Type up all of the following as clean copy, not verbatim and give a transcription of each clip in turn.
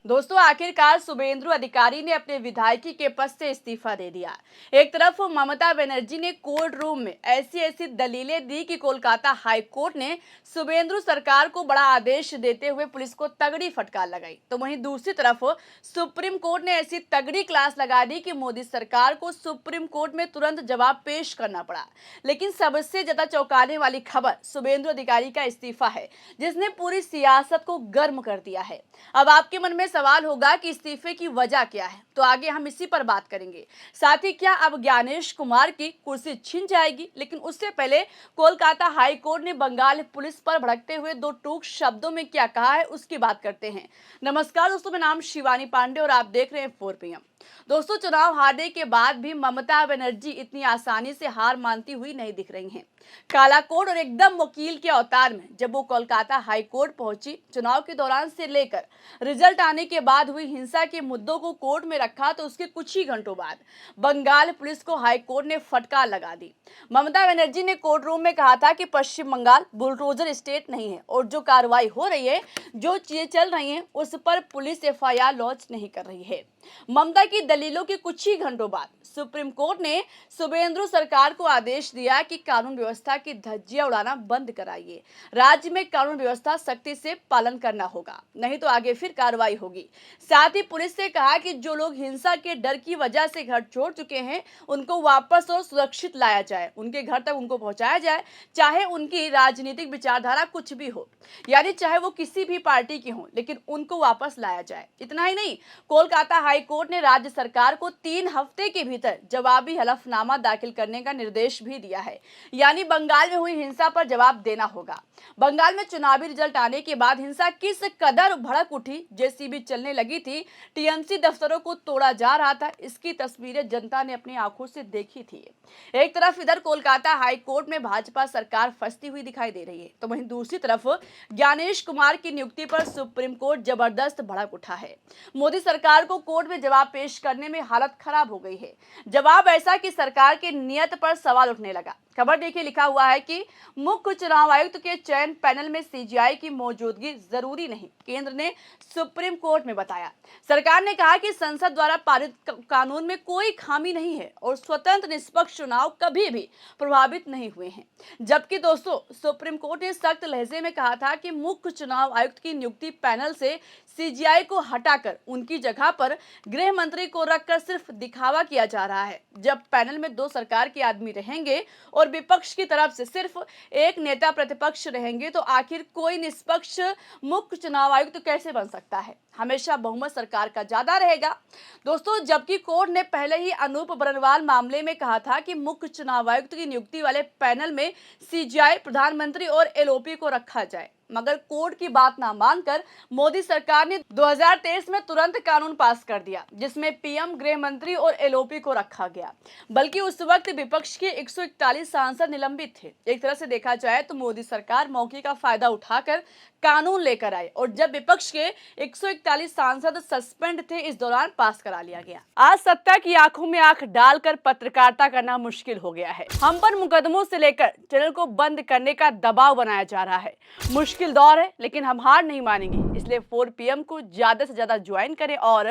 दोस्तों आखिरकार शुभेंदु अधिकारी ने अपने विधायकी के पद से इस्तीफा दे दिया। एक तरफ ममता बनर्जी ने कोर्ट रूम में ऐसी ऐसी दलीलें दी कि कोलकाता हाई कोर्ट ने शुभेंदु सरकार को बड़ा आदेश देते हुए पुलिस को तगड़ी फटकार लगाई, तो वहीं दूसरी तरफ सुप्रीम कोर्ट ने ऐसी तगड़ी क्लास लगा दी कि मोदी सरकार को सुप्रीम कोर्ट में तुरंत जवाब पेश करना पड़ा। लेकिन सबसे ज्यादा चौंकाने वाली खबर शुभेंदु अधिकारी का इस्तीफा है, जिसने पूरी सियासत को गर्म कर दिया है। अब आपके मन में सवाल होगा कि इस्तीफे की वजह क्या है, तो आगे हम इसी पर बात करेंगे। साथ ही क्या अब ज्ञानेश कुमार की कुर्सी छिन जाएगी? लेकिन उससे पहले कोलकाता हाई कोर्ट ने बंगाल पुलिस पर भड़कते हुए दो टूक शब्दों में क्या कहा है, उसकी बात करते हैं। नमस्कार दोस्तों, मेरा नाम शिवानी पांडे और आप देख रहे हैं 4 PM। दोस्तों, चुनाव हारने के बाद भी ममता बनर्जी इतनी आसानी से हार मानती हुई नहीं दिख रही हैं। काला कोट और एकदम वकील के अवतार में जब वो कोलकाता हाई कोर्ट पहुंची, चुनाव के दौरान से लेकर रिजल्ट आने के बाद हुई हिंसा के मुद्दों को कोर्ट में रखा, तो उसके कुछ ही घंटों बाद बंगाल पुलिस को हाई कोर्ट ने फटकार लगा दी। ममता बनर्जी ने कोर्ट रूम में कहा था कि पश्चिम बंगाल बुलडोजर स्टेट नहीं है और जो कार्रवाई हो रही है, जो चीजें चल रही हैं, उस पर पुलिस FIR लॉन्च नहीं कर रही है। ममता की दलीलों के कुछ ही घंटों बाद सुप्रीम कोर्ट ने शुभेंदु सरकार को आदेश दिया कि कानून व्यवस्था की धज्जियां उड़ाना बंद कराइए। राज्य में कानून व्यवस्था सख्ती से पालन करना होगा, नहीं तो आगे फिर कार्रवाई होगी। साथ ही पुलिस से कहा कि जो लोग हिंसा के डर की वजह से घर छोड़ चुके हैं, उनको वापस और सुरक्षित लाया जाए, उनके घर तक उनको पहुंचाया जाए, चाहे उनकी राजनीतिक विचारधारा कुछ भी हो, यानी चाहे वो किसी भी पार्टी की हो, लेकिन उनको वापस लाया जाए। इतना ही नहीं, कोलकाता हाई कोर्ट ने राज्य सरकार को 3 हफ्ते के भीतर जवाबी हलफनामा दाखिल करने का निर्देश भी दिया है, यानी बंगाल में हुई हिंसा पर जवाब देना होगा। बंगाल में चुनावी रिजल्ट आने के बाद हिंसा किस कदर भड़क उठी, JCB चलने लगी थी, TMC दफ्तरों को तोड़ा जा रहा था, इसकी तस्वीरें जनता ने अपनी आंखों से देखी थी। एक तरफ इधर कोलकाता हाई कोर्ट में भाजपा सरकार फंसती हुई दिखाई दे रही है, तो वहीं दूसरी तरफ ज्ञानेश कुमार की नियुक्ति पर सुप्रीम कोर्ट जबरदस्त भड़क उठा है। मोदी सरकार को कोर्ट में जवाब पेश करने में हालत खराब हो गई है। जवाब ऐसा कि सरकार की नीयत पर सवाल उठने लगा। खबर देखिए, लिखा हुआ है कि मुख्य चुनाव आयुक्त के चयन पैनल में CGI की मौजूदगी जरूरी नहीं, केंद्र ने सुप्रीम कोर्ट में बताया। सरकार ने कहा कि संसद द्वारा पारित कानून में कोई खामी नहीं है और स्वतंत्र निष्पक्ष चुनाव कभी भी प्रभावित नहीं हुए हैं। जबकि दोस्तों, सुप्रीम कोर्ट ने सख्त लहजे में कहा था कि मुख्य चुनाव आयुक्त की नियुक्ति पैनल से CGI को हटाकर उनकी जगह पर गृह मंत्री को रखकर सिर्फ दिखावा किया जा रहा है। जब पैनल में 2 सरकार के आदमी रहेंगे और विपक्ष की तरफ से सिर्फ एक नेता प्रतिपक्ष रहेंगे, तो आखिर कोई निष्पक्ष मुख्य चुनाव आयुक्त कैसे बन सकता है? हमेशा बहुमत सरकार का ज्यादा रहेगा। दोस्तों, जबकि कोर्ट ने पहले ही अनूप बरनवाल मामले में कहा था कि मुख्य चुनाव आयुक्त की नियुक्ति वाले पैनल में CGI, प्रधानमंत्री और LOP को रखा जाए, मगर कोर्ट की बात ना मानकर मोदी सरकार ने 2023 में तुरंत कानून पास कर दिया, जिसमें PM, गृह मंत्री और LOP को रखा गया। बल्कि उस वक्त विपक्ष के 141 सांसद निलंबित थे। एक तरह से देखा जाए तो मोदी सरकार मौके का फायदा उठाकर कानून लेकर आए और जब विपक्ष के 141 सांसद सस्पेंड थे, इस दौरान पास करा लिया गया। आज सत्ता की आंखों में आंख डालकर पत्रकारिता करना मुश्किल हो गया है। हम पर मुकदमों से लेकर चैनल को बंद करने का दबाव बनाया जा रहा है। मुश्किल दौर है, लेकिन हम हार नहीं मानेंगे। इसलिए 4 PM को ज्यादा से ज्यादा ज्वाइन करें और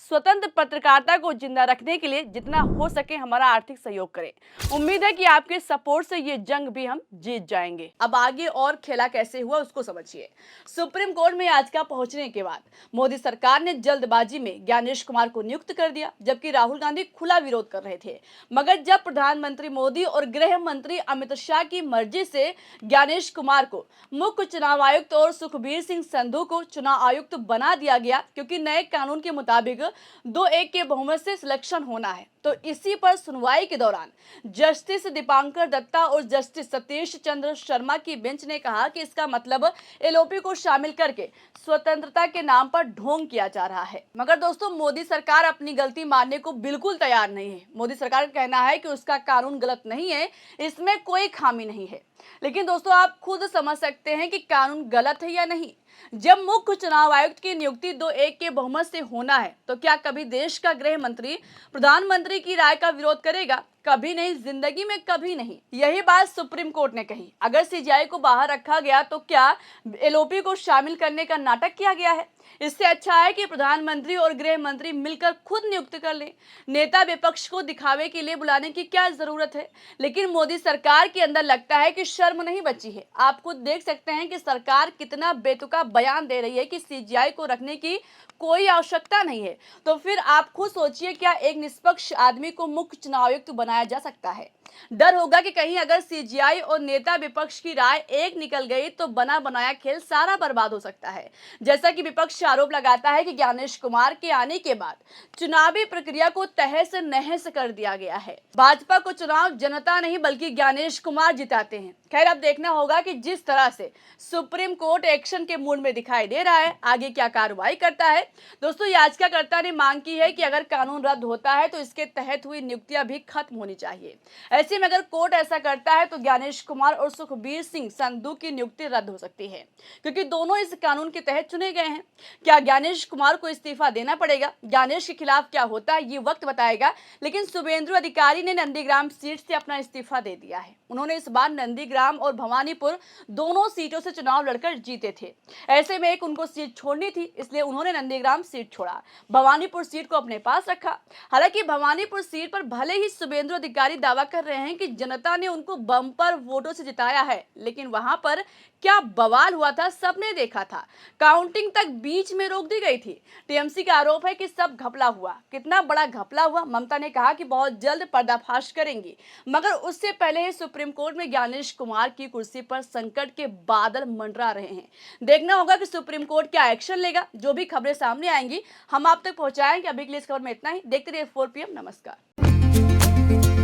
स्वतंत्र पत्रकारिता को जिंदा रखने के लिए जितना हो सके हमारा आर्थिक सहयोग करें। उम्मीद है कि आपके सपोर्ट से ये जंग भी हम जीत जाएंगे। अब आगे और खेला कैसे हुआ, उसको समझिए। सुप्रीम कोर्ट में याचिका पहुंचने के बाद मोदी सरकार ने जल्दबाजी में ज्ञानेश कुमार को नियुक्त कर दिया, जबकि राहुल गांधी खुला विरोध कर रहे थे। मगर जब प्रधानमंत्री मोदी और गृह मंत्री अमित शाह की मर्जी से ज्ञानेश कुमार को मुख्य चुनाव आयुक्त और सुखबीर सिंह संधू को चुनाव आयुक्त बना दिया गया, क्योंकि नए कानून के मुताबिक 2-1 के बहुमत से सिलेक्शन होना है, तो इसी पर सुनवाई के दौरान जस्टिस दीपांकर दत्ता और जस्टिस सतीश चंद्र शर्मा की बेंच ने कहा कि इसका मतलब LOP को शामिल करके स्वतंत्रता के नाम पर ढोंग किया जा रहा है। मगर दोस्तों, मोदी सरकार अपनी गलती मानने को बिल्कुल तैयार नहीं है। मोदी सरकार का कहना है कि उसका कानून गलत नहीं है, इसमें कोई खामी नहीं है। लेकिन दोस्तों, आप खुद समझ सकते हैं कि कानून गलत है या नहीं। जब मुख्य चुनाव आयुक्त की नियुक्ति 2-1 के बहुमत से होना है तो क्या कभी देश का गृह मंत्री प्रधानमंत्री की राय का विरोध करेगा? कभी नहीं, जिंदगी में कभी नहीं। यही बात सुप्रीम कोर्ट ने कही। अगर सीजीआई को बाहर रखा गया तो क्या एलओपी को शामिल करने का नाटक किया गया है? इससे अच्छा है कि प्रधानमंत्री और गृह मंत्री मिलकर खुद नियुक्त कर लें। नेता विपक्ष को दिखावे के लिए बुलाने की क्या जरूरत है? लेकिन मोदी सरकार के अंदर लगता है कि शर्म नहीं बची है। आप खुद देख सकते हैं कि सरकार कितना बेतुका बयान दे रही है कि सीजीआई को रखने की कोई आवश्यकता नहीं है। तो फिर आप खुद सोचिए, क्या एक निष्पक्ष आदमी को मुख्य चुनाव आयुक्त बनाया जा सकता है? डर होगा कि कहीं अगर सीजीआई और नेता विपक्ष की राय एक निकल गई तो बना बनाया खेल सारा बर्बाद हो सकता है। जैसा कि विपक्ष आरोप लगाता है कि ज्ञानेश कुमार के आने के बाद चुनावी प्रक्रिया को तहस नहस कर दिया गया है। भाजपा को चुनाव जनता नहीं बल्कि ज्ञानेश कुमार जिताते हैं। खैर, अब देखना होगा कि जिस तरह से सुप्रीम कोर्ट एक्शन के मूड में दिखाई दे रहा है, आगे क्या कार्रवाई करता है। दोस्तों, याचिकाकर्ता ने मांग की है कि अगर कानून रद्द होता है तो इसके तहत हुई नियुक्तियां भी खत्म होनी चाहिए। ऐसे में अगर कोर्ट ऐसा करता है तो ज्ञानेश कुमार और सुखबीर सिंह संधू की नियुक्ति रद्द हो सकती है, क्योंकि दोनों इस कानून के तहत चुने गए हैं। क्या ज्ञानेश कुमार को इस्तीफा देना पड़ेगा? ज्ञानेश के खिलाफ क्या होता है ये वक्त बताएगा। लेकिन शुभेंदु अधिकारी ने नंदीग्राम सीट से अपना इस्तीफा दे दिया है। उन्होंने इस बार नंदीग्राम और भवानीपुर दोनों सीटों से चुनाव लड़कर जीते थे। ऐसे में एक उनको सीट छोड़नी थी, इसलिए उन्होंने नंदीग्राम सीट छोड़ा, भवानीपुर सीट को अपने पास रखा। हालांकि भवानीपुर सीट पर भले ही शुभेंदु अधिकारी दावा कर रहे हैं कि जनता ने उनको बम्पर वोटों से जिताया है, लेकिन वहां पर क्या बवाल हुआ था सबने देखा था। काउंटिंग तक बीच में रोक दी गई थी। टीएमसी का आरोप है कि सब घपला हुआ। कितना बड़ा घपला हुआ? ममता ने कहा कि बहुत जल्द पर्दाफाश करेंगी, मगर उससे पहले ही सुप्रीम कोर्ट में ज्ञानेश कुमार की कुर्सी पर संकट के बादल मंडरा रहे हैं। देखना होगा कि सुप्रीम कोर्ट क्या एक्शन लेगा। जो भी खबरें सामने आएंगी हम आप तक पहुंचाएंगे। अभी के लिए इस खबर में इतना ही। देखते रहिए 4 PM। नमस्कार।